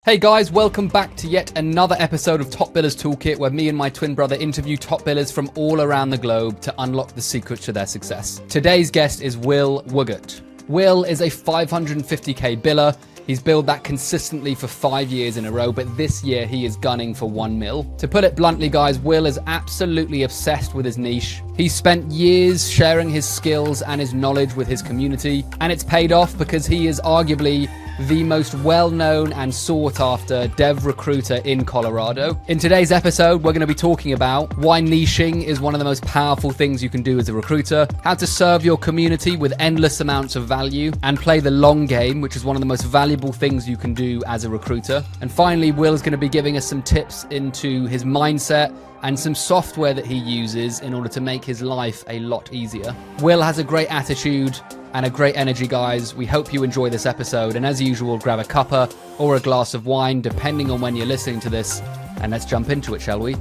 Hey guys, welcome back to yet another episode of Top Billers Toolkit, where me and my twin brother interview top billers from all around the globe to unlock the secrets to their success. Today's guest is Will Woogert. Will is a 550k biller. He's billed that consistently for 5 years in a row, but this year he is gunning for 1 mil. To put it bluntly, guys, Will is absolutely obsessed with his niche. He's spent years sharing his skills and his knowledge with his community, and it's paid off because he is arguably the most well-known and sought-after dev recruiter in Colorado. In today's episode, we're going to be talking about why niching is one of the most powerful things you can do as a recruiter, how to serve your community with endless amounts of value, and play the long game, which is one of the most valuable things you can do as a recruiter. And finally, Will's going to be giving us some tips into his mindset and some software that he uses in order to make his life a lot easier. Will has a great attitude and a great energy, guys. We hope you enjoy this episode, and as usual, grab a cuppa or a glass of wine, depending on when you're listening to this, and let's jump into it, shall we?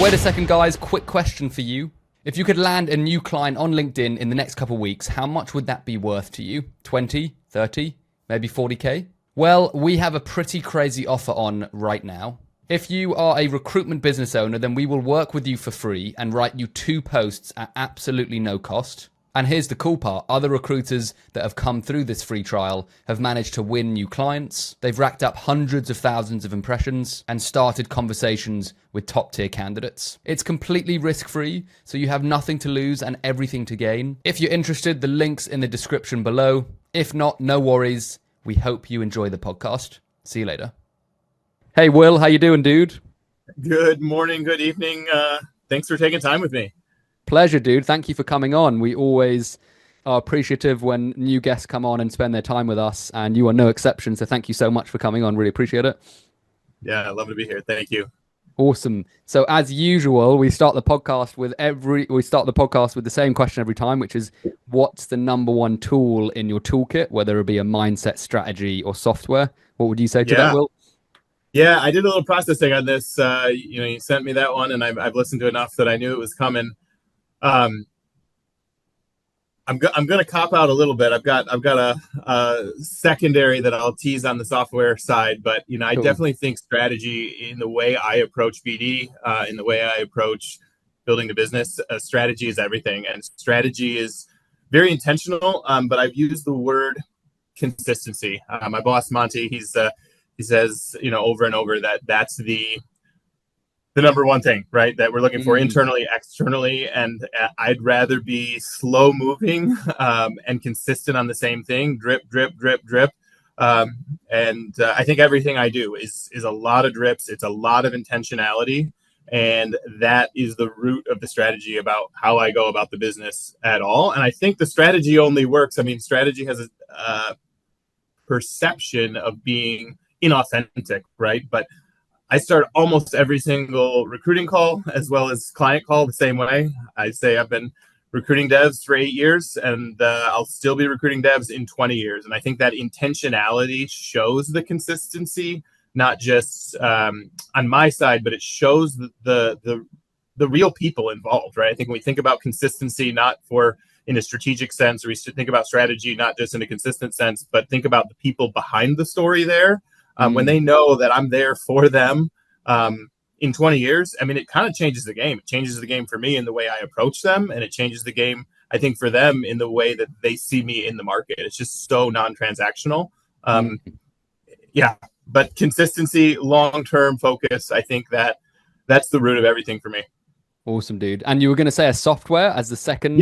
Wait a second, guys. Quick question for you. If you could land a new client on LinkedIn in the next couple of weeks, how much would that be worth to you? 20, 30, maybe 40k? Well, we have a pretty crazy offer on right now. If you are a recruitment business owner, then we will work with you for free and write you 2 posts at absolutely no cost. And here's the cool part. Other recruiters that have come through this free trial have managed to win new clients. They've racked up hundreds of thousands of impressions and started conversations with top tier candidates. It's completely risk-free, so you have nothing to lose and everything to gain. If you're interested, the link's in the description below. If not, no worries. We hope you enjoy the podcast. See you later. Hey, Will, how you doing, dude? Good morning, good evening. Thanks for taking time with me. Pleasure, dude. Thank you for coming on. We always are appreciative when new guests come on and spend their time with us, and you are no exception. So thank you so much for coming on. Really appreciate it. Yeah, I'd love to be here. Thank you. Awesome. So as usual, we start the podcast with the same question every time, which is, what's the number one tool in your toolkit, whether it be a mindset, strategy, or software? What would you say to that, Will? Yeah, I did a little processing on this. You sent me that one, and I've listened to enough that I knew it was coming. I'm going to cop out a little bit. I've got a secondary that I'll tease on the software side, but cool. I definitely think strategy in the way I approach BD, in the way I approach building the business, strategy is everything, and strategy is very intentional. But I've used the word consistency. My boss Monty, he says over and over that that's the number one thing, right, that we're looking for internally, externally, and I'd rather be slow moving and consistent on the same thing, drip, drip, drip, drip. And I think everything I do is a lot of drips. It's a lot of intentionality, and that is the root of the strategy about how I go about the business at all. And I think the strategy only works. I mean, strategy has a perception of being inauthentic, right? But I start almost every single recruiting call as well as client call the same way. I say I've been recruiting devs for 8 years, and I'll still be recruiting devs in 20 years. And I think that intentionality shows the consistency, not just on my side, but it shows the real people involved, right? I think when we think about consistency, not in a strategic sense, or we should think about strategy, not just in a consistent sense, but think about the people behind the story there. When they know that I'm there for them in 20 years, I mean, it kind of changes the game. It changes the game for me in the way I approach them, and it changes the game, I think, for them in the way that they see me in the market. It's just so non-transactional. Yeah, but consistency, long-term focus, I think that's the root of everything for me. Awesome, dude. And you were going to say a software as the second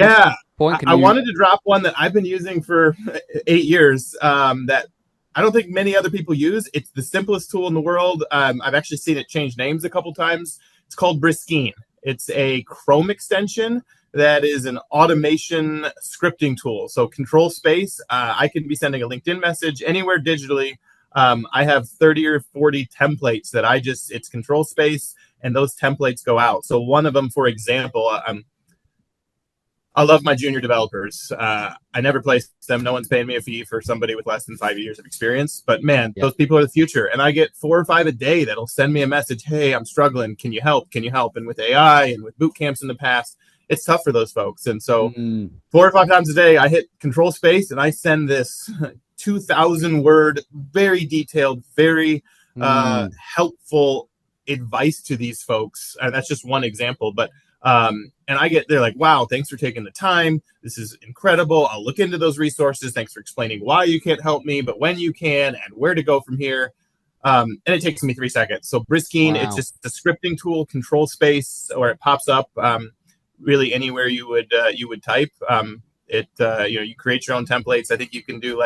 point? I wanted to drop one that I've been using for 8 years that I don't think many other people use. It's the simplest tool in the world. I've actually seen it change names a couple times. It's called Briskine. It's a Chrome extension that is an automation scripting tool. So control space. I can be sending a LinkedIn message anywhere digitally. I have 30 or 40 templates that it's control space, and those templates go out. So one of them, for example, I love my junior developers. I never place them. No one's paying me a fee for somebody with less than 5 years of experience. But man, those people are the future. And I get 4 or 5 a day that'll send me a message. Hey, I'm struggling. Can you help? Can you help? And with AI and with boot camps in the past, it's tough for those folks. And so 4 or 5 times a day, I hit control space and I send this 2,000 word, very detailed, very Mm. helpful advice to these folks. And that's just one example, but and they're like, wow, thanks for taking the time. This is incredible. I'll look into those resources. Thanks for explaining why you can't help me, but when you can and where to go from here. And it takes me 3 seconds. So Briskine, it's Wow. just the scripting tool, control space, or it pops up really anywhere you would type. You create your own templates. I think you can do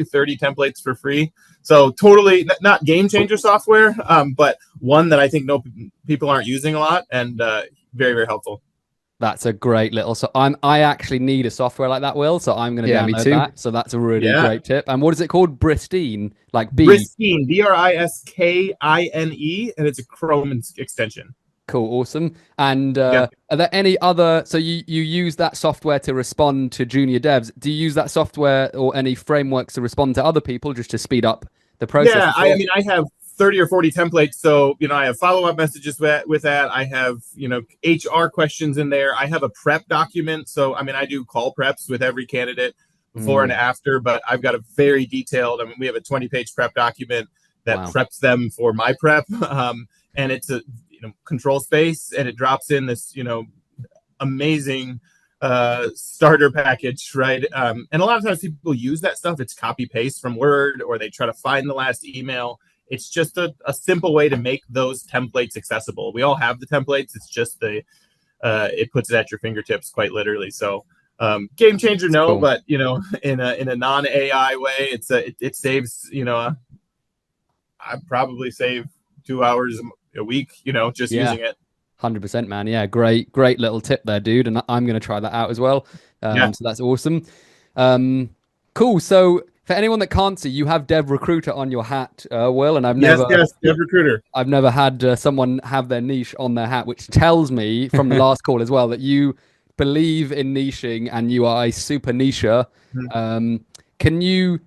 30 templates for free. So totally not game changer software, but one that I think people aren't using a lot, and very, very helpful. That's a great little. So I actually need a software like that, Will. So I'm going to Yeah, me download too. that. So that's a really Yeah. great tip. And what is it called? Briskine, like B. Briskine, Briskine, and it's a Chrome extension. Cool, awesome. And Yeah. are there any other? So you use that software to respond to junior devs. Do you use that software or any frameworks to respond to other people just to speed up the process? Yeah, I have 30 or 40 templates. So, I have follow-up messages with that. I have, HR questions in there. I have a prep document. So, I do call preps with every candidate before and after, but I've got a very detailed, we have a 20-page prep document that preps them for my prep. And it's a, control space, and it drops in this, amazing starter package, right? And a lot of times people use that stuff. It's copy paste from Word, or they try to find the last email. It's just a simple way to make those templates accessible. We all have the templates. It's just it puts it at your fingertips, quite literally. So game changer, no, cool. But in a non-AI way, it saves. I probably save 2 hours a week. Just using it. 100%, man. Yeah, great little tip there, dude. And I'm going to try that out as well. So that's awesome. Cool. So for anyone that can't see, you have Dev Recruiter on your hat, Will, and I've never Dev Recruiter. I've never had someone have their niche on their hat, which tells me from the last call as well that you believe in niching and you are a super nicher. Can you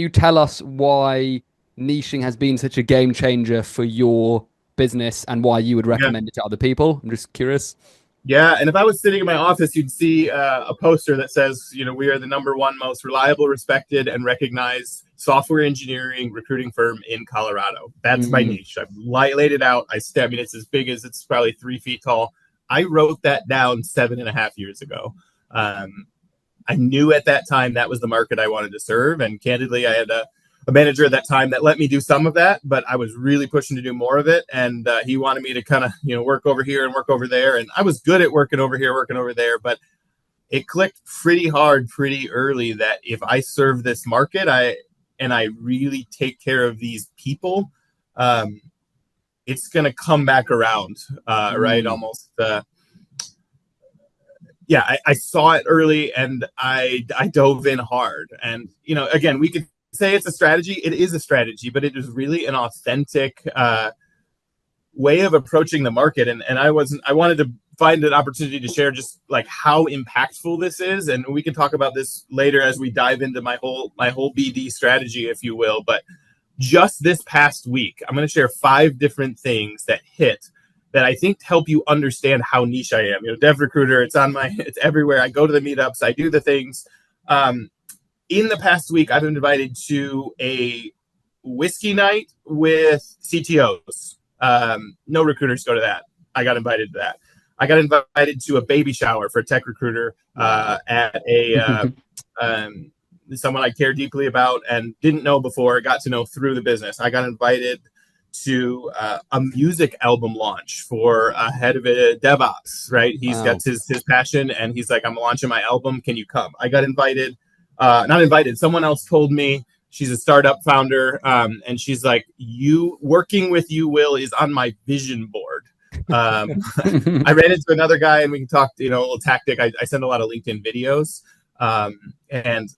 tell us why niching has been such a game changer for your business and why you would recommend it to other people? I'm just curious. Yeah, and if I was sitting in my office, you'd see a poster that says, we are the #1 most reliable, respected, and recognized software engineering recruiting firm in Colorado. That's my niche. I've laid it out. It's as big as it's probably 3 feet tall. I wrote that down 7.5 years ago. I knew at that time that was the market I wanted to serve, and candidly, I had a manager at that time that let me do some of that, but I was really pushing to do more of it. And he wanted me to kind of, work over here and work over there. And I was good at working over here, working over there, but it clicked pretty hard, pretty early that if I serve this market, I really take care of these people, it's going to come back around, right? Almost. I saw it early, and I dove in hard. And, again, we could say it's a strategy. It is a strategy, but it is really an authentic way of approaching the market. And I wanted to find an opportunity to share just like how impactful this is. And we can talk about this later as we dive into my whole BD strategy, if you will. But just this past week, I'm going to share 5 different things that hit that I think help you understand how niche I am. Dev Recruiter, it's everywhere. I go to the meetups, I do the things. In the past week, I've been invited to a whiskey night with CTOs. No recruiters go to that. I got invited to that. I got invited to a baby shower for a tech recruiter at a someone I care deeply about and didn't know before, got to know through the business. I got invited to a music album launch for a head of a DevOps, right? He's got his passion, and he's like, I'm launching my album. Can you come? I got invited. Not invited. Someone else told me. She's a startup founder, and she's like, working with you, Will, is on my vision board. I ran into another guy, and we can talk, a little tactic. I send a lot of LinkedIn videos, and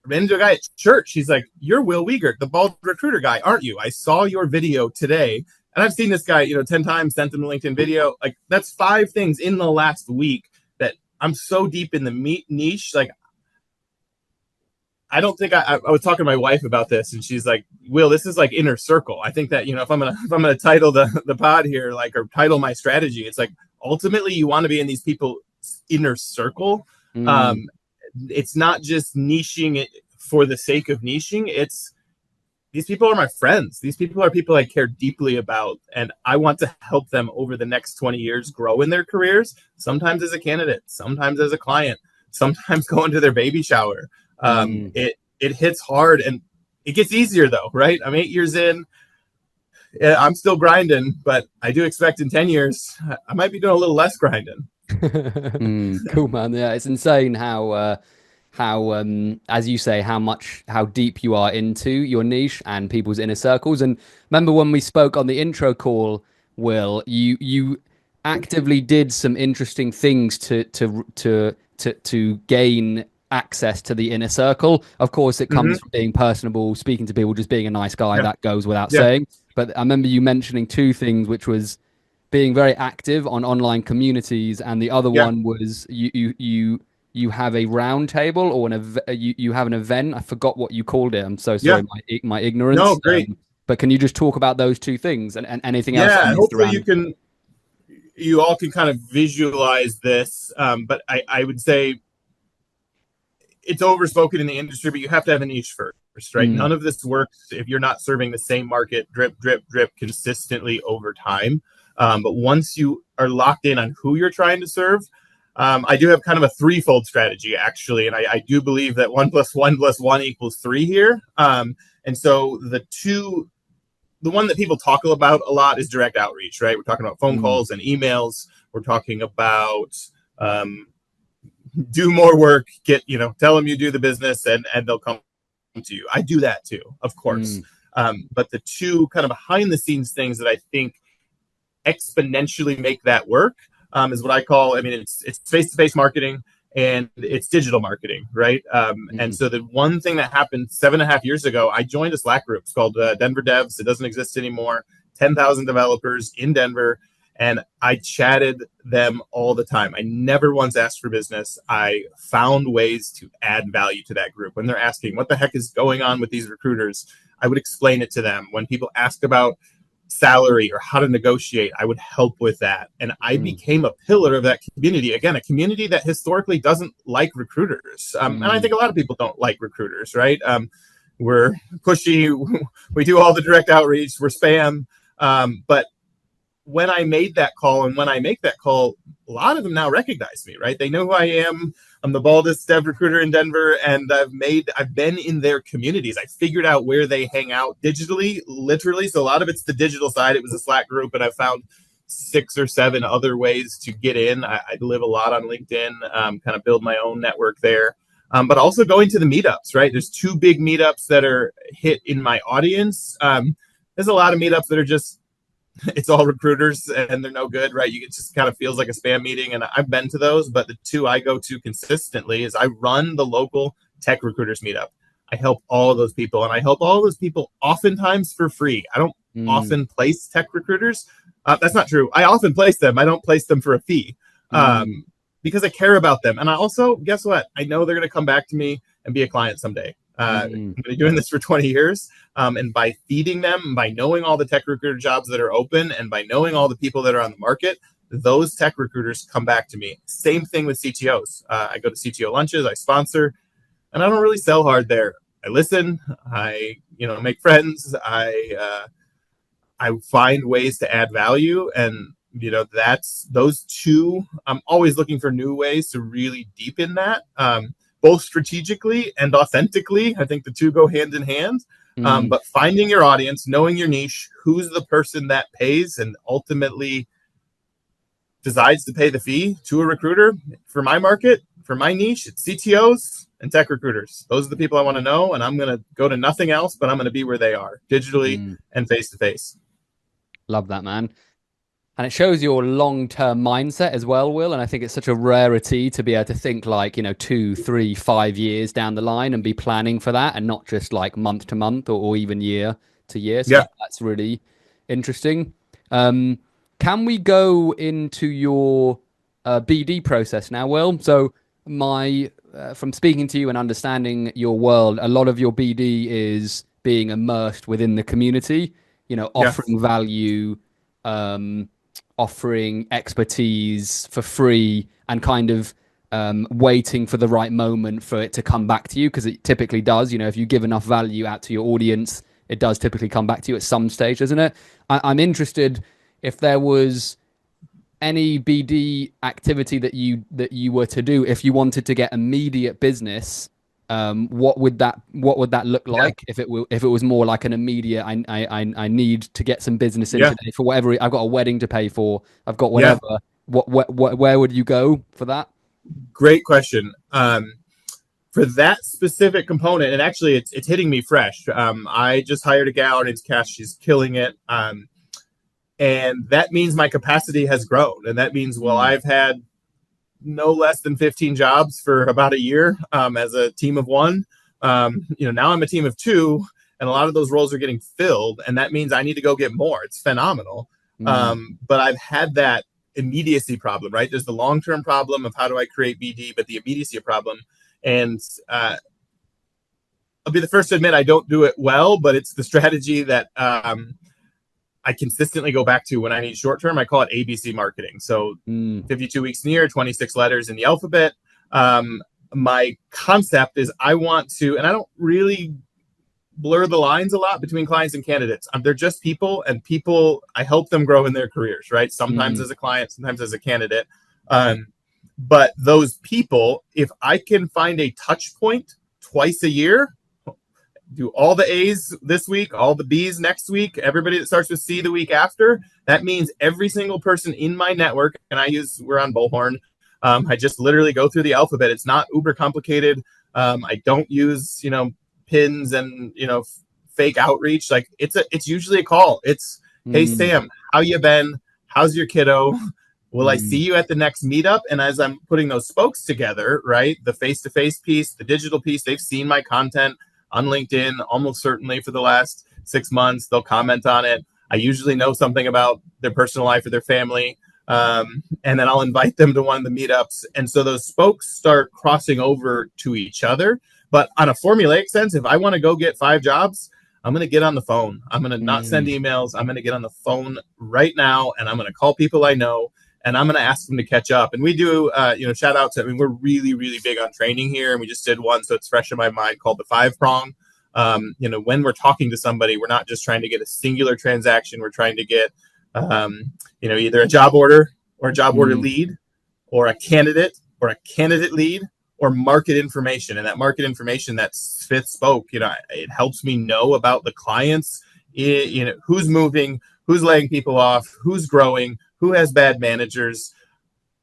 I ran into a guy at church. She's like, you're Will Wiegert, the bald recruiter guy, aren't you? I saw your video today, and I've seen this guy, 10 times, sent him a LinkedIn video. Like, that's 5 things in the last week that I'm so deep in the niche, like, I don't think I was talking to my wife about this, and she's like, Will, this is like inner circle. I think that, if I'm gonna title the pod here, like, or title my strategy, it's like, ultimately you want to be in these people's inner circle. It's not just niching it for the sake of niching. It's these people are my friends. These people are people I care deeply about, and I want to help them over the next 20 years grow in their careers, sometimes as a candidate, sometimes as a client, sometimes going to their baby shower. Mm. It hits hard, and it gets easier though, right? I'm 8 years in. Yeah, I'm still grinding, but I do expect in 10 years, I might be doing a little less grinding. Cool, man. Yeah, it's insane how as you say, how deep you are into your niche and people's inner circles. And remember when we spoke on the intro call, Will, you actively did some interesting things to gain access to the inner circle. Of course, it Mm-hmm. comes from being personable, speaking to people, just being a nice guy. Yeah. That goes without Yeah. saying. But I remember you mentioning two things, which was being very active on online communities, and the other Yeah. one was you have a round table or you have an event. I forgot what you called it. I'm so Yeah. sorry, my No, ignorance. great. But can you just talk about those two things and anything else I Yeah. missed Hopefully around? you all can kind of visualize this. But I would say it's overspoken in the industry, but you have to have a niche first, right? Mm, None of this works if you're not serving the same market drip, drip, drip consistently over time. But once you are locked in on who you're trying to serve, I do have kind of a threefold strategy, actually. And I do believe that 1 + 1 + 1 equals 3 here. And so the one that people talk about a lot is direct outreach, right? We're talking about phone mm, calls and emails. We're talking about do more work, tell them you do the business, and they'll come to you. I do that too, of course. mm, But the two kind of behind the scenes things that I think exponentially make that work is what I call, I mean, it's face-to-face marketing and it's digital marketing, right? And mm, so the one thing that happened 7.5 years ago, I joined a Slack group. It's called Denver Devs. It doesn't exist anymore. 10,000 developers in Denver. And I chatted them all the time. I never once asked for business. I found ways to add value to that group. When they're asking, what the heck is going on with these recruiters? I would explain it to them. When people ask about salary or how to negotiate, I would help with that. And I mm, became a pillar of that community. Again, a community that historically doesn't like recruiters. And I mm, think a lot of people don't like recruiters, right? We're pushy. We do all the direct outreach. We're spam. But when I made that call, and when I make that call, a lot of them now recognize me, right? They know who I am. I'm the baldest dev recruiter in Denver, and I've been in their communities. I figured out where they hang out digitally, literally. So a lot of it's the digital side. It was a Slack group, and I found 6 or 7 other ways to get in. I live a lot on LinkedIn, kind of build my own network there. But also going to the meetups, right? There's 2 big meetups that are hit in my audience. There's a lot of meetups that are just it's all recruiters and they're no good, right? It just kind of feels like a spam meeting. And I've been to those, but the 2 I go to consistently is I run the local tech recruiters meetup. I help all of those people, and I help all those people oftentimes for free. I don't mm, often place tech recruiters. That's not true. I often place them. I don't place them for a fee mm, because I care about them. And I also, guess what? I know they're going to come back to me and be a client someday. mm, I've been doing this for 20 years. And by feeding them, by knowing all the tech recruiter jobs that are open, and by knowing all the people that are on the market, those tech recruiters come back to me. Same thing with CTOs. I go to CTO lunches, I sponsor, and I don't really sell hard there. I listen, I make friends, I find ways to add value, and that's those 2. I'm always looking for new ways to really deepen that. Both strategically and authentically. I think the 2 go hand in hand. mm, But finding your audience, knowing your niche, who's the person that pays and ultimately decides to pay the fee to a recruiter. For my market, for my niche, it's CTOs and tech recruiters. Those are the people I want to know, and I'm going to go to nothing else, but I'm going to be where they are, digitally mm. and face to face. Love that, man. And it shows your long-term mindset as well, Will. And I think it's such a rarity to be able to think like, 2, 3, 5 years down the line and be planning for that and not just like month to month or even year to year. So Yeah. that's really interesting. Can we go into your BD process now, Will? So from speaking to you and understanding your world, a lot of your BD is being immersed within the community, Yeah. offering value, um, offering expertise for free, and kind of waiting for the right moment for it to come back to you, because it typically does. If you give enough value out to your audience, it does typically come back to you at some stage, doesn't it? I'm interested if there was any BD activity that you were to do if you wanted to get immediate business. What would that look Yeah. like if it was more like an immediate, I need to get some business in Yeah. today for whatever, I've got a wedding to pay for, I've got Yeah. whatever. Where would you go for that? Great question. For that specific component, and actually it's hitting me fresh. I just hired a gal, her name's Cash. She's killing it. And that means my capacity has grown. And that means, well, I've had no less than 15 jobs for about a year as a team of one. Now I'm a team of two, and a lot of those roles are getting filled. And that means I need to go get more. It's phenomenal. But I've had that immediacy problem, right? There's the long-term problem of how do I create BD, but the immediacy problem. And I'll be the first to admit I don't do it well, but it's the strategy that I consistently go back to when I need short term. I call it ABC marketing. So 52 weeks in the year, 26 letters in the alphabet. My concept is I want to, and I don't really blur the lines a lot between clients and candidates. They're just people, and people, I help them grow in their careers, right? Sometimes as a client, sometimes as a candidate. But those people, if I can find a touch point twice a year, do all the A's this week, all the B's next week, everybody that starts with C the week after, that means every single person in my network, and we're on Bullhorn. I just literally go through the alphabet. It's not uber complicated. I don't use, pins and, fake outreach. Like it's usually a call. It's, hey, Sam, how you been? How's your kiddo? Will I see you at the next meetup? And as I'm putting those spokes together, right, the face-to-face piece, the digital piece, they've seen my content on LinkedIn almost certainly for the last 6 months. They'll comment on it. I usually know something about their personal life or their family. And then I'll invite them to one of the meetups. And so those spokes start crossing over to each other. But on a formulaic sense, if I want to go get 5 jobs, I'm going to get on the phone. I'm going to not send emails. I'm going to get on the phone right now, and I'm going to call people I know, and I'm going to ask them to catch up. And we do, shout out to, we're really, really big on training here. And we just did one, so it's fresh in my mind, called the 5-prong. When we're talking to somebody, we're not just trying to get a singular transaction. We're trying to get, either a job order or a job order lead, or a candidate lead, or market information. And that market information, that 5th spoke, it helps me know about the clients, who's moving, who's laying people off, who's growing, who has bad managers,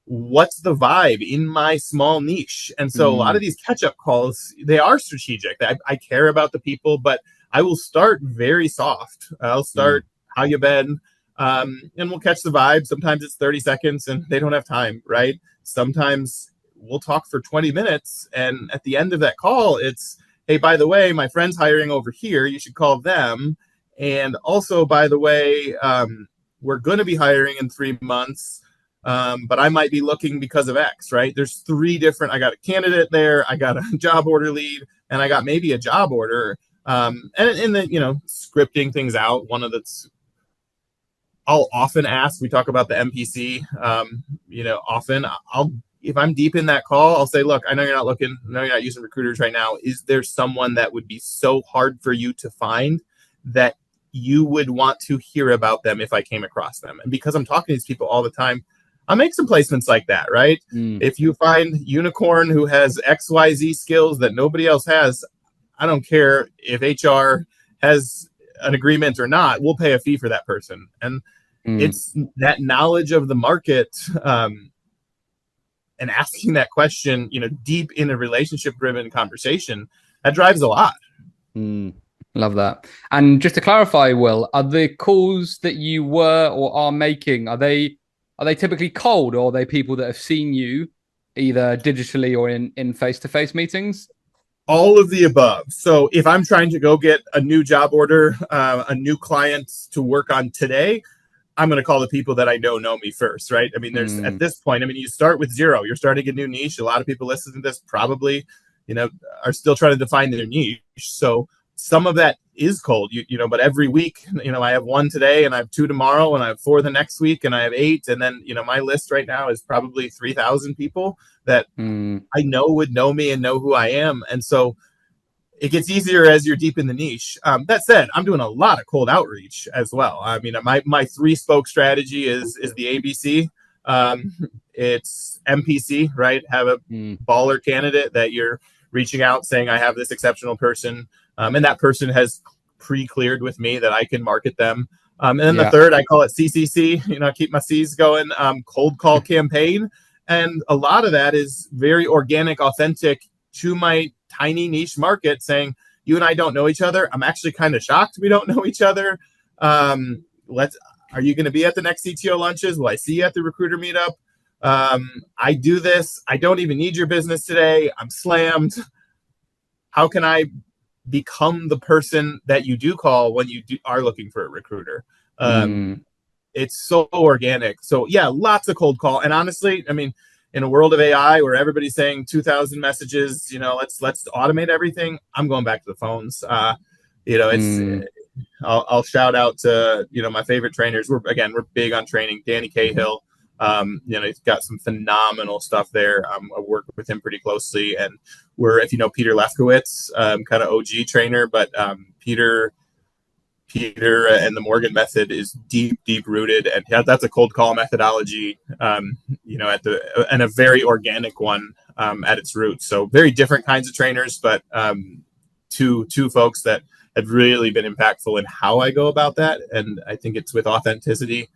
what's the vibe in my small niche. And so a lot of these catch-up calls, they are strategic. I care about the people, but I will start very soft. I'll start, how you been? And we'll catch the vibe. Sometimes it's 30 seconds and they don't have time, right? Sometimes we'll talk for 20 minutes. And at the end of that call, it's, hey, by the way, my friend's hiring over here. You should call them. And also, by the way, we're going to be hiring in 3 months, but I might be looking because of X, right? There's 3 different, I got a candidate there, I got a job order lead, and I got maybe a job order. And then, scripting things out. One of that's, I'll often ask, we talk about the MPC, often if I'm deep in that call, I'll say, look, I know you're not looking, I know you're not using recruiters right now. Is there someone that would be so hard for you to find that you would want to hear about them if I came across them? And because I'm talking to these people all the time, I'll make some placements like that, right? If you find unicorn who has XYZ skills that nobody else has, I don't care if HR has an agreement or not, we'll pay a fee for that person. And it's that knowledge of the market, and asking that question, deep in a relationship-driven conversation, that drives a lot. Love that. And just to clarify, Will, are the calls that you were or are making, are they typically cold, or are they people that have seen you either digitally or in face-to-face meetings? All of the above. So if I'm trying to go get a new job order, a new client to work on today, I'm going to call the people that I know me first, right? I mean, there's at this point, you start with 0. You're starting a new niche. A lot of people listening to this probably, are still trying to define their niche. So some of that is cold, but every week, I have 1 today, and I have 2 tomorrow, and I have 4 the next week, and I have 8. And then, my list right now is probably 3,000 people that I know would know me and know who I am. And so it gets easier as you're deep in the niche. That said, I'm doing a lot of cold outreach as well. I mean, my 3-spoke strategy is the ABC. It's MPC, right? Have a baller candidate that you're reaching out saying, I have this exceptional person. And that person has pre-cleared with me that I can market them. And then the third, I call it CCC, keep my C's going, cold call campaign. And a lot of that is very organic, authentic to my tiny niche market, saying, you and I don't know each other. I'm actually kind of shocked we don't know each other. Are you going to be at the next CTO lunches? Will I see you at the recruiter meetup? I do this. I don't even need your business today. I'm slammed. How can I become the person that you do call when you are looking for a recruiter? It's so organic. So yeah, lots of cold call. And honestly, I mean, in a world of AI where everybody's saying 2,000 messages, let's automate everything, I'm going back to the phones. I'll shout out to, my favorite trainers. We're big on training. Danny Cahill, he's got some phenomenal stuff there. I work with him pretty closely, and if you know Peter Lefkowitz, kind of OG trainer, but Peter and the Morgan method is deep rooted, and that's a cold call methodology, and a very organic one at its roots. So very different kinds of trainers, but two folks that have really been impactful in how I go about that, and I think it's with authenticity.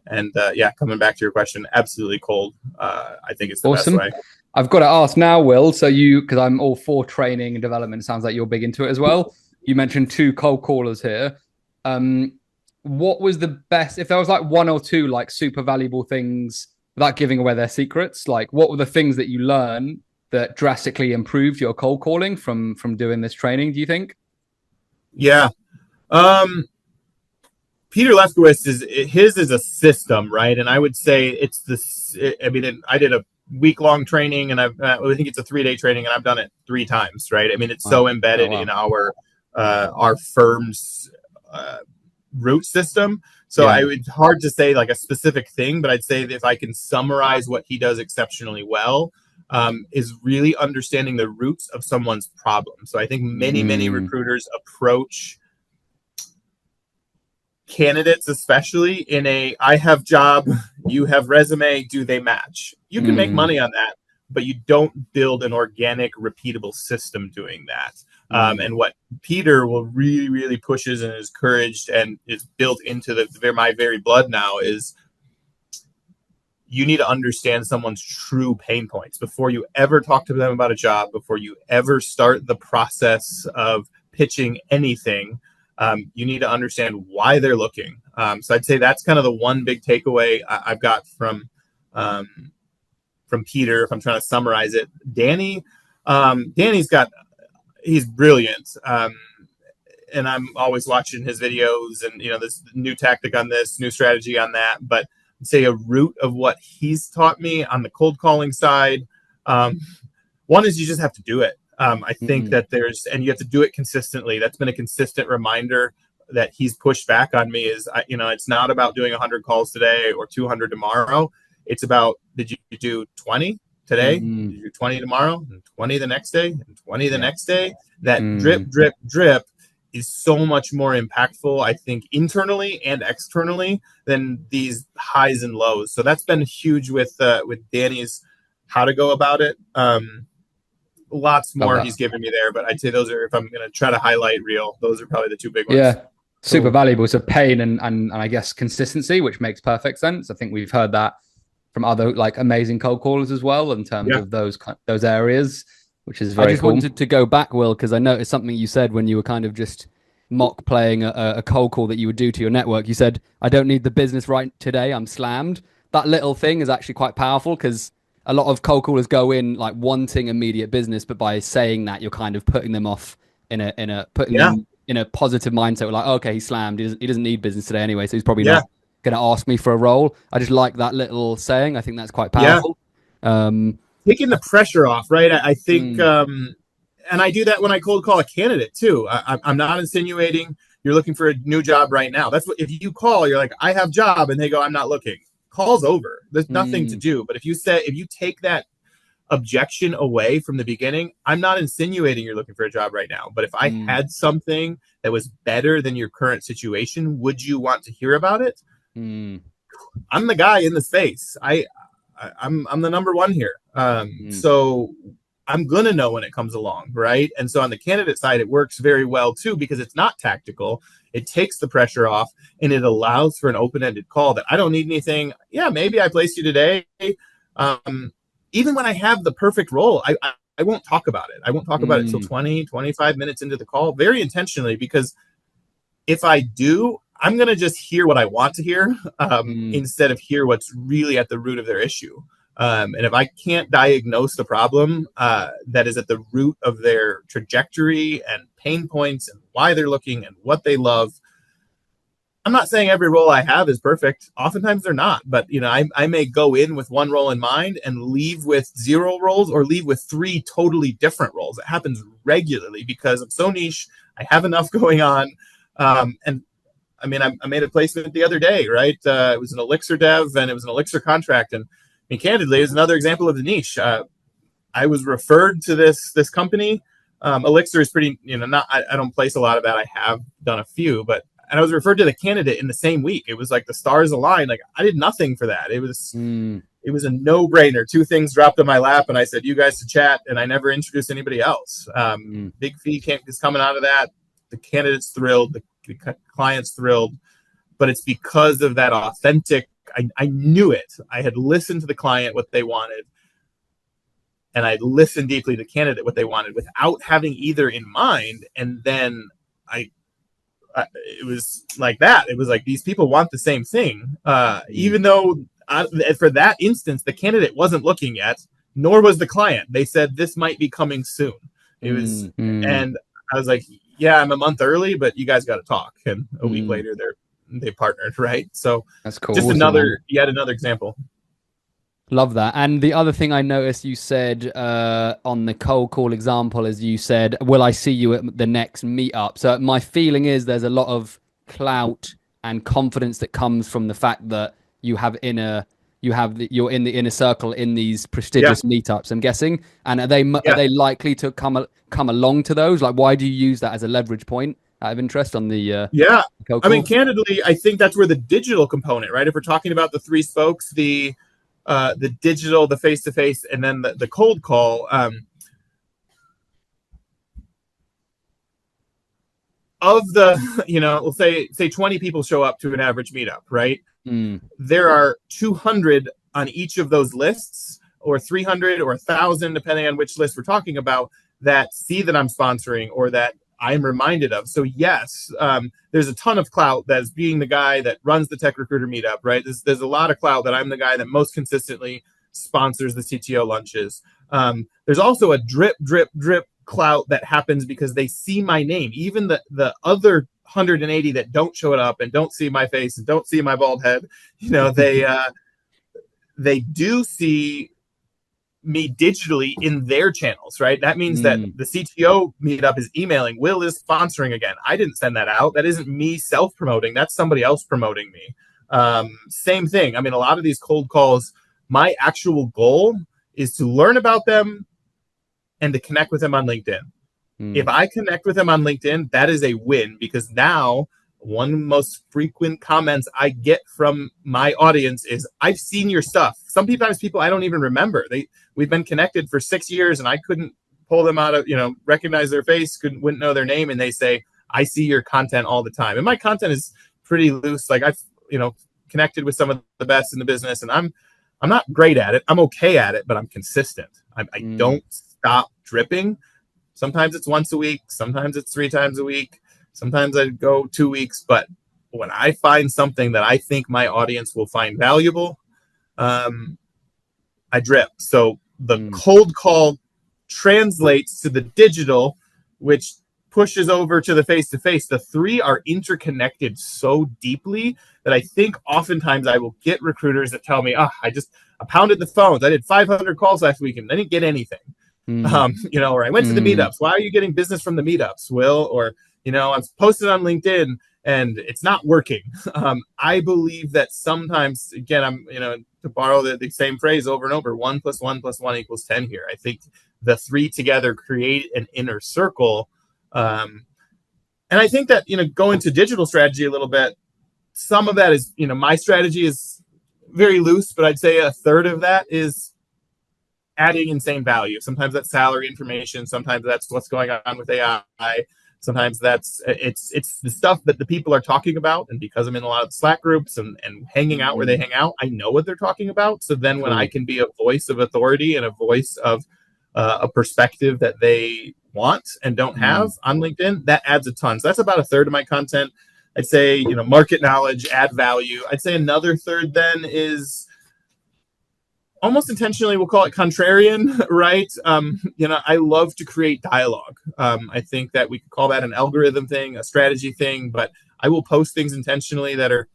And coming back to your question, absolutely cold. I think it's the best way. I've got to ask now, Will. So because I'm all for training and development, it sounds like you're big into it as well. You mentioned 2 cold callers here. What was the best, if there was like 1 or 2 like super valuable things without giving away their secrets, like what were the things that you learned that drastically improved your cold calling from doing this training, do you think? Yeah. Peter Lefkowitz is a system, right? And I would say I did a week-long training, and I think it's a 3-day training, and I've done it 3 times, right? I mean, it's so embedded in our firm's root system. So it's hard to say like a specific thing, but I'd say that if I can summarize what he does exceptionally well, is really understanding the roots of someone's problem. So I think many recruiters approach candidates, especially in I have job, you have resume, do they match? You can make money on that, but you don't build an organic, repeatable system doing that. And what Peter will really pushes and is encouraged and is built into my very blood now is you need to understand someone's true pain points before you ever talk to them about a job, before you ever start the process of pitching anything. You need to understand why they're looking. So I'd say that's kind of the one big takeaway I've got from Peter. If I'm trying to summarize it, Danny's he's brilliant. And I'm always watching his videos and, this new tactic on this, new strategy on that. But I'd say a root of what he's taught me on the cold calling side. One is you just have to do it. I think that and you have to do it consistently. That's been a consistent reminder that he's pushed back on me is, it's not about doing 100 calls today or 200 tomorrow. It's about, did you do 20 today? Did you do 20 tomorrow and 20 the next day and 20 the next day? That drip is so much more impactful, I think, internally and externally than these highs and lows. So that's been huge with Danny's how to go about it. Lots more he's given me there, but I'd say those are, if I'm going to try to highlight those are probably the 2 big ones. Yeah, super valuable. So pain and I guess consistency, which makes perfect sense. I think we've heard that from other like amazing cold callers as well in terms of those areas, which is very cool. I just wanted to go back, Will, because I noticed something you said when you were kind of just mock playing a cold call that you would do to your network. You said, I don't need the business right today, I'm slammed. That little thing is actually quite powerful because a lot of cold callers go in like wanting immediate business, but by saying that, you're kind of putting them off in a positive mindset. We're like, oh, okay, he's slammed. He doesn't need business today anyway, so he's probably not going to ask me for a role. I just like that little saying. I think that's quite powerful. Taking the pressure off, right? I think, and I do that when I cold call a candidate too. I'm not insinuating you're looking for a new job right now. That's what, if you call, you're like, I have job, and they go, I'm not looking. Call's over. There's nothing to do. But if you take that objection away from the beginning. I'm not insinuating you're looking for a job right now, but if I had something that was better than your current situation, would you want to hear about it? I'm the guy in the space. I'm the number one here. So I'm going to know when it comes along, right? And so on the candidate side, it works very well too, because it's not tactical. It takes the pressure off, and it allows for an open-ended call that I don't need anything. Yeah, maybe I placed you today. Even when I have the perfect role, I won't talk about it. I won't talk about it until 20, 25 minutes into the call, very intentionally, because if I do, I'm going to just hear what I want to hear instead of hear what's really at the root of their issue. And if I can't diagnose the problem that is at the root of their trajectory and pain points and why they're looking and what they love, I'm not saying every role I have is perfect. Oftentimes they're not, but I may go in with one role in mind and leave with 0 roles, or leave with 3 totally different roles. It happens regularly because I'm so niche. I have enough going on. And I mean, I made a placement the other day, right? It was an Elixir dev, and it was an Elixir contract. And I mean, candidly, it's another example of the niche. I was referred to this company. Elixir is pretty, I don't place a lot of that. I have done a few, and I was referred to the candidate in the same week. It was like the stars aligned. Like, I did nothing for that. It was a no-brainer. 2 things dropped in my lap, and I said, you guys to chat, and I never introduced anybody else. Big fee is coming out of that. The candidate's thrilled. The client's thrilled. But it's because of that authentic, I knew it. I had listened to the client, what they wanted, and I listened deeply to the candidate, what they wanted, without having either in mind. And then it was like that. It was like, these people want the same thing, even though for that instance, the candidate wasn't looking yet, nor was the client. They said this might be coming soon. It was, and I was like, yeah, I'm a month early, but you guys got to talk. And a week later, they partnered, right? So that's cool. Just awesome, yet another example. Love that. And the other thing I noticed you said on the cold call example is you said, will I see you at the next meetup? So my feeling is there's a lot of clout and confidence that comes from the fact that you're in the inner circle in these prestigious meetups, I'm guessing. And are they likely to come along to those? Like, why do you use that as a leverage point out of interest on the cold call? I mean, candidly, I think that's where the digital component, right? If we're talking about the 3 spokes, the digital, the face-to-face, and then the cold call, of the, we'll say 20 people show up to an average meetup, right? There are 200 on each of those lists, or 300 or 1,000, depending on which list we're talking about, that see that I'm sponsoring or that I'm reminded of. So yes, there's a ton of clout that's being the guy that runs the Tech Recruiter meetup, right? There's a lot of clout that I'm the guy that most consistently sponsors the CTO lunches. There's also a drip clout that happens because they see my name. Even the other 180 that don't show it up and don't see my face and don't see my bald head, they do see me digitally in their channels, right? That means that the CTO meetup is emailing, Will is sponsoring again. I didn't send that out. That isn't me self-promoting. That's somebody else promoting me. Same thing. I mean, a lot of these cold calls, my actual goal is to learn about them and to connect with them on LinkedIn. If I connect with them on LinkedIn, that is a win, because now one of the most frequent comments I get from my audience is, I've seen your stuff. Sometimes people I don't even remember. We've been connected for 6 years and I couldn't pull them out of, recognize their face, wouldn't know their name. And they say, I see your content all the time. And my content is pretty loose. Like, I've, connected with some of the best in the business, and I'm not great at it. I'm okay at it, but I'm consistent. I don't stop dripping. Sometimes it's once a week. Sometimes it's 3 times a week. Sometimes I go 2 weeks. But when I find something that I think my audience will find valuable, I drip. So the cold call translates to the digital, which pushes over to the face-to-face. The 3 are interconnected so deeply that I think oftentimes I will get recruiters that tell me, I pounded the phones. I did 500 calls last week and I didn't get anything. Or I went to the meetups. Why are you getting business from the meetups, Will? Or, I'm posted on LinkedIn and it's not working. I believe that sometimes, again, I'm, to borrow the same phrase over and over, 1 + 1 + 1 = 10 here. I think the three together create an inner circle. And I think that, going to digital strategy a little bit, some of that is, my strategy is very loose, but I'd say a third of that is adding insane value. Sometimes that's salary information. Sometimes that's what's going on with AI. Sometimes it's the stuff that the people are talking about. And because I'm in a lot of Slack groups and hanging out where they hang out, I know what they're talking about. So then when I can be a voice of authority and a voice of a perspective that they want and don't have on LinkedIn, that adds a ton. So that's about a third of my content. I'd say, market knowledge, add value. I'd say another third then is almost intentionally, we'll call it contrarian, right? I love to create dialogue. I think that we could call that an algorithm thing, a strategy thing, but I will post things intentionally that are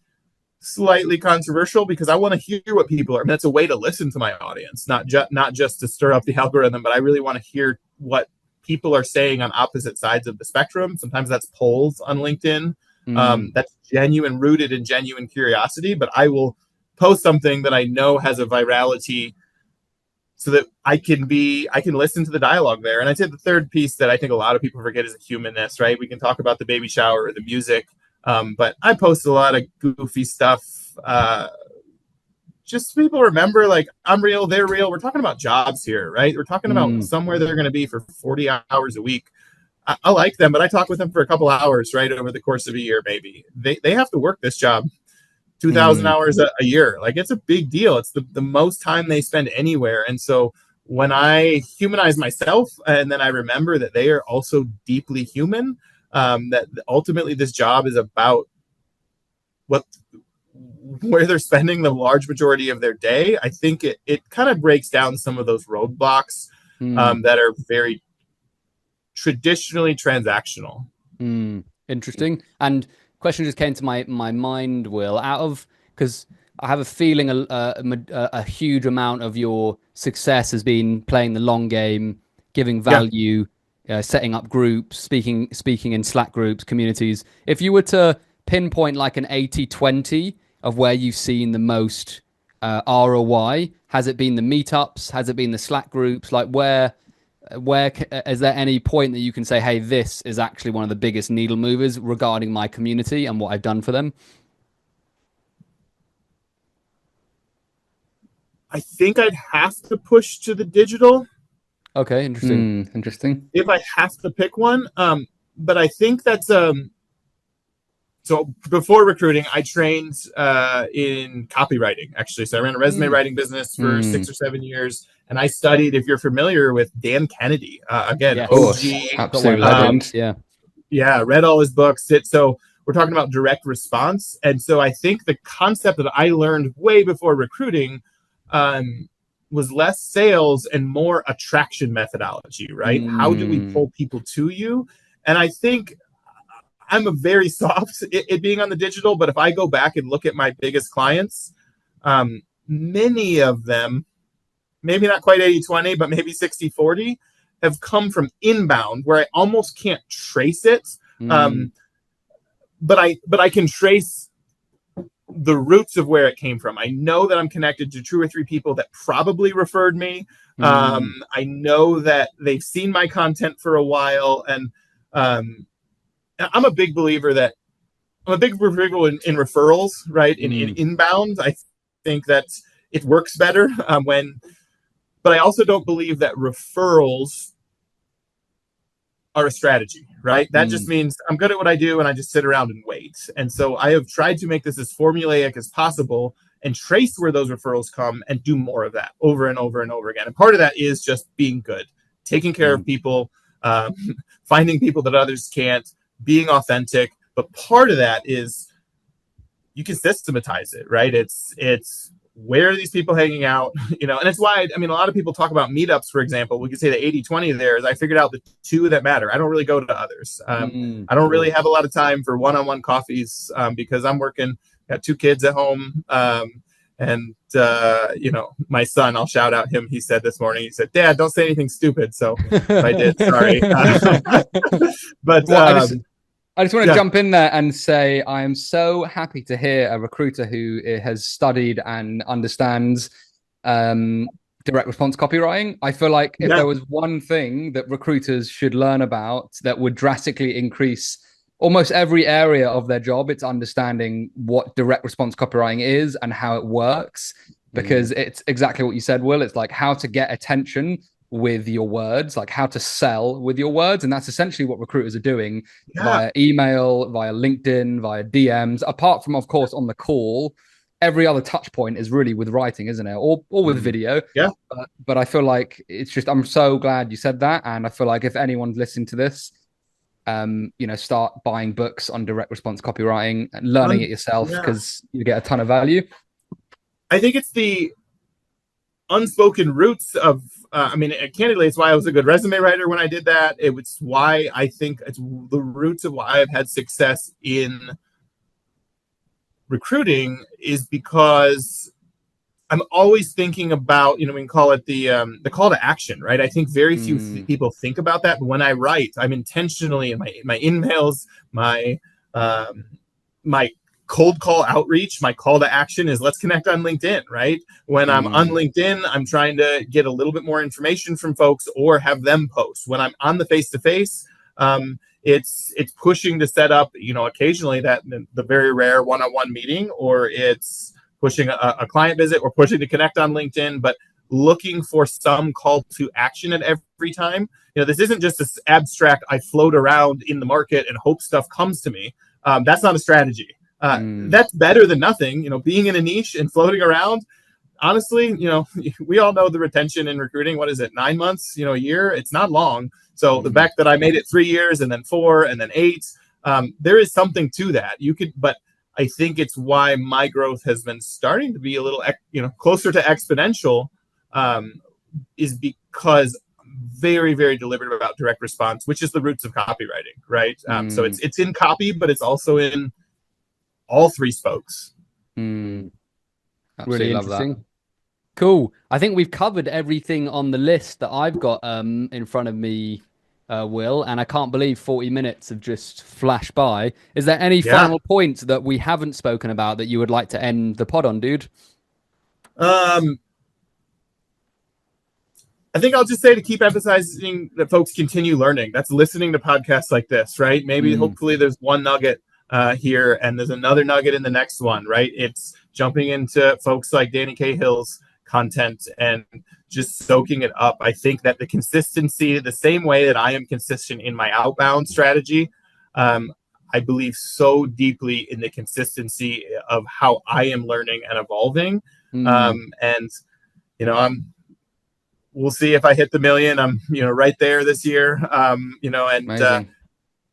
slightly controversial because I want to hear what people are. I mean, that's a way to listen to my audience, not just to stir up the algorithm, but I really want to hear what people are saying on opposite sides of the spectrum. Sometimes that's polls on LinkedIn. That's genuine, rooted in genuine curiosity, but I will post something that I know has a virality so that I can listen to the dialogue there. And I'd say the third piece that I think a lot of people forget is the humanness, right? We can talk about the baby shower or the music, but I post a lot of goofy stuff. Just so people remember, like, I'm real, they're real. We're talking about jobs here, right? We're talking about somewhere they're going to be for 40 hours a week. I like them, but I talk with them for a couple hours, right, over the course of a year, maybe. They have to work this job 2,000 hours a year. Like, it's a big deal. It's the most time they spend anywhere. And so when I humanize myself and then I remember that they are also deeply human, that ultimately this job is about where they're spending the large majority of their day, I think it kind of breaks down some of those roadblocks that are very traditionally transactional. Interesting. And question just came to my mind, Will, because I have a feeling a huge amount of your success has been playing the long game, giving value, setting up groups, speaking in Slack groups, communities. If you were to pinpoint like an 80-20 of where you've seen the most ROI, has it been the meetups? Has it been the Slack groups? Like, where is there any point that you can say, hey, this is actually one of the biggest needle movers regarding my community and what I've done for them? I think I'd have to push to the digital. Okay, interesting. Interesting. If I have to pick one, but I think that's so before recruiting, I trained in copywriting, actually. So I ran a resume writing business for 6 or 7 years. And I studied, if you're familiar with Dan Kennedy, again, OG. Absolute legend. Yeah, read all his books. So we're talking about direct response. And so I think the concept that I learned way before recruiting was less sales and more attraction methodology, right? How do we pull people to you? And I think I'm a very soft it being on the digital, but if I go back and look at my biggest clients, many of them, maybe not quite 80-20, but maybe 60-40, have come from inbound where I almost can't trace it. But I can trace the roots of where it came from. I know that I'm connected to 2 or 3 people that probably referred me. I know that they've seen my content for a while. And I'm a big believer in referrals, right? In inbound, I think that it works better but I also don't believe that referrals are a strategy, right? That just means I'm good at what I do and I just sit around and wait. And so I have tried to make this as formulaic as possible and trace where those referrals come and do more of that over and over and over again. And part of that is just being good, taking care of people, finding people that others can't, being authentic. But part of that is you can systematize it, right? It's where are these people hanging out? And it's why, a lot of people talk about meetups, for example. We could say the 80-20 there is I figured out the 2 that matter. I don't really go to others. I don't really have a lot of time for one-on-one coffees because I'm working, got 2 kids at home. And my son, I'll shout out him. He said this morning, he said, "Dad, don't say anything stupid." So if I did, sorry. But I just want to Yeah. jump in there and say I am so happy to hear a recruiter who has studied and understands direct response copywriting. I feel like if Yeah. there was one thing that recruiters should learn about that would drastically increase almost every area of their job, it's understanding what direct response copywriting is and how it works. Because it's exactly what you said, Will. It's like how to get attention with your words, like how to sell with your words. And that's essentially what recruiters are doing Yeah. via email, via LinkedIn, via DMs, apart from, of course, on the call. Every other touch point is really with writing, isn't it? Or with video. Yeah. But I feel like it's just, I'm so glad you said that. And I feel like if anyone's listening to this, start buying books on direct response copywriting and learning it yourself Yeah. because you get a ton of value. I think it's the unspoken roots of, candidly, it's why I was a good resume writer when I did that. It was why I think it's the roots of why I've had success in recruiting is because I'm always thinking about, we can call it the call to action, right? I think very few people think about that. But when I write, I'm intentionally in my emails, my cold call outreach, my call to action is let's connect on LinkedIn, right? When I'm on LinkedIn, I'm trying to get a little bit more information from folks or have them post. When I'm on the face-to-face, it's pushing to set up, occasionally that the very rare one-on-one meeting, or it's pushing a client visit or pushing to connect on LinkedIn, but looking for some call to action at every time. This isn't just this abstract, I float around in the market and hope stuff comes to me. That's not a strategy. That's better than nothing. Being in a niche and floating around, honestly, we all know the retention in recruiting. What is it? 9 months, a year? It's not long. So the fact that I made it 3 years and then 4 and then 8, there is something to that. But I think it's why my growth has been starting to be a little, closer to exponential, is because I'm very, very deliberate about direct response, which is the roots of copywriting, right? So it's in copy, but it's also in all 3 spokes. Really Interesting. Love that. Cool. I think we've covered everything on the list that I've got in front of me, Will, and I can't believe 40 minutes have just flashed by. Is there any final points that we haven't spoken about that you would like to end the pod on, dude? I think I'll just say to keep emphasizing that folks continue learning. That's listening to podcasts like this, right? Maybe hopefully there's one nugget here and there's another nugget in the next one, right? It's jumping into folks like Danny Cahill's content and just soaking it up. I think that the consistency, the same way that I am consistent in my outbound strategy, I believe so deeply in the consistency of how I am learning and evolving. We'll see if I hit the million. I'm, right there this year.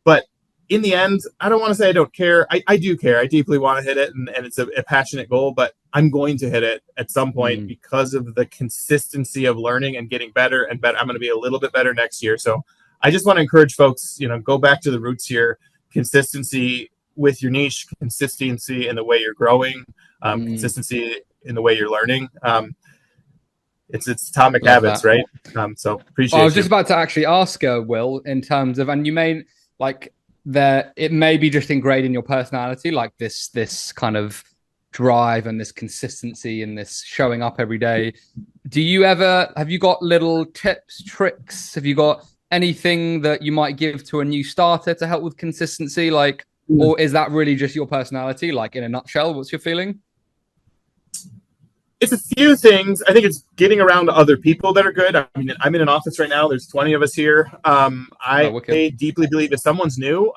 But in the end, I don't want to say I don't care. I do care. I deeply want to hit it, and it's a passionate goal, but I'm going to hit it at some point because of the consistency of learning and getting better and better. I'm going to be a little bit better next year. So I just want to encourage folks, go back to the roots here, consistency with your niche, consistency in the way you're growing, consistency in the way you're learning. It's atomic habits, right? So appreciate I was just about to actually ask Will, in terms of, and you may like that it may be just ingrained in your personality, like this kind of drive and this consistency and this showing up every day. Have you got little tips, tricks? Have you got anything that you might give to a new starter to help with consistency? Or is that really just your personality? Like in a nutshell, what's your feeling? It's a few things. I think it's getting around to other people that are good. I mean, I'm in an office right now. There's 20 of us here. I deeply believe if someone's new,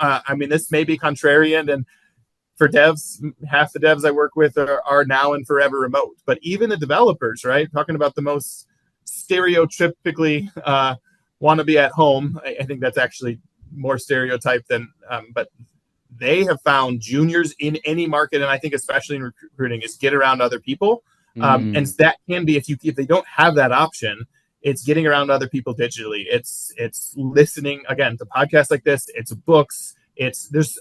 this may be contrarian, and for devs, half the devs I work with are now and forever remote. But even the developers, right? Talking about the most stereotypically want to be at home. I think that's actually more stereotyped than, but they have found juniors in any market, and I think especially in recruiting, is get around other people. And that can be, if they don't have that option, it's getting around other people digitally. It's listening again to podcasts like this. It's books. There's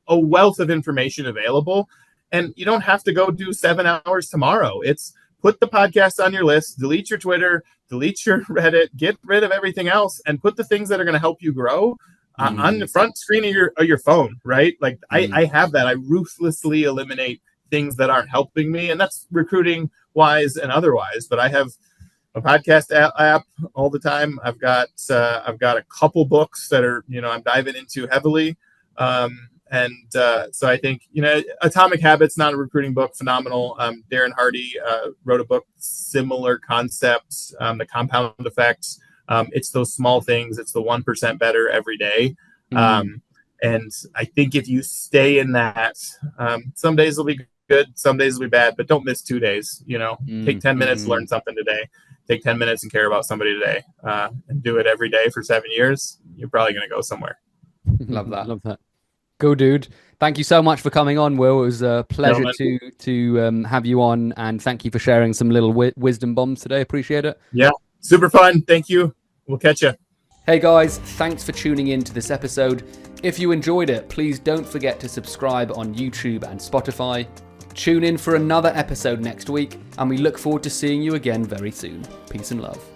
a wealth of information available, and you don't have to go do 7 hours tomorrow. It's put the podcast on your list, delete your Twitter, delete your Reddit, get rid of everything else, and put the things that are going to help you grow on the front screen of your phone, right? Like I have that. I ruthlessly eliminate things that aren't helping me, and that's recruiting wise and otherwise. But I have a podcast app all the time. I've got a couple books that are, I'm diving into heavily. So I think, Atomic Habits, not a recruiting book, phenomenal. Darren Hardy wrote a book, similar concepts, the compound effects. It's those small things. It's the 1% better every day. And I think if you stay in that, some days will be good, some days will be bad, but don't miss 2 days. Take 10 minutes to learn something today. Take 10 minutes and care about somebody today, and do it every day for 7 years. You're probably going to go somewhere. Love that. Love that. Go, dude. Thank you so much for coming on, Will. It was a pleasure to have you on, and thank you for sharing some little wisdom bombs today. Appreciate it. Yeah, super fun. Thank you. We'll catch you. Hey guys, thanks for tuning in to this episode. If you enjoyed it, please don't forget to subscribe on YouTube and Spotify. Tune in for another episode next week, and we look forward to seeing you again very soon. Peace and love.